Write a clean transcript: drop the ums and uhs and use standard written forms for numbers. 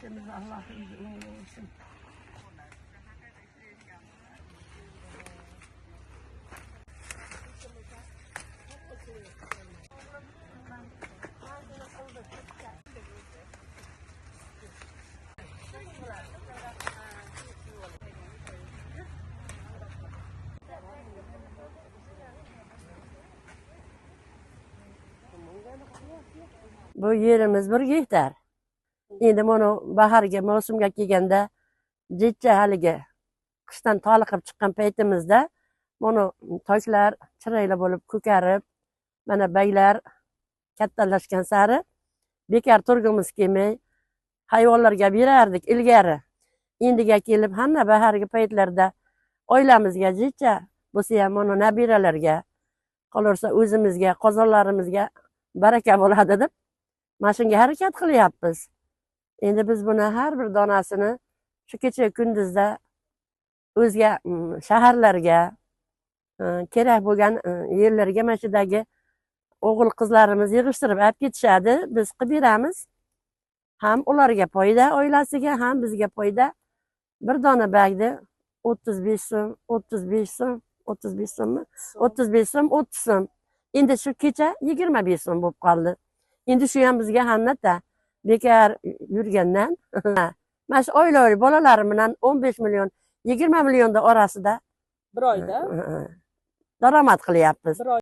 işimiz Allah'ımız uğurlu olsun. Bu yerimiz 1 gektar. Endi bunu baharga mavsumga kelganda jecha haligi qishdan toliqib chiqqan paytimizda bunu toshlar chiroyli bo'lib ko'karib, mana baylar kattalashgan sari bekar turgimiz kelmay hayvonlarga berardik ilgari. Endiga kelib hamma bahargi paytlarda oilamizga jecha bo'lsa ham mana nabiralarga qolursa o'zimizga, qozonlarimizga baraka bo'ladi deb mana shunga harakat qilyapmiz. Endi biz buni har bir donasini shu kecha kunduzda o'zga shaharlarga kerak bo'lgan yerlarga mana shudagi o'g'il qizlarimiz yig'ishtirib olib ketishadi. Biz qilib beramiz. Ham ularga foyda, oilasiga ham bizga foyda. Bir dona bagni 35 so'm, 35 so'm, 35 so'mmi? 35 so'm, 30 so'm. Endi shu kecha 25 so'm bo'lib qoldi. Endi shu ham bizga hamnata bekar yurgandan mana shu oilaviy bolalarim bilan 15 million, 20 million orasida bir oyda daromad qilyapmiz. bir oy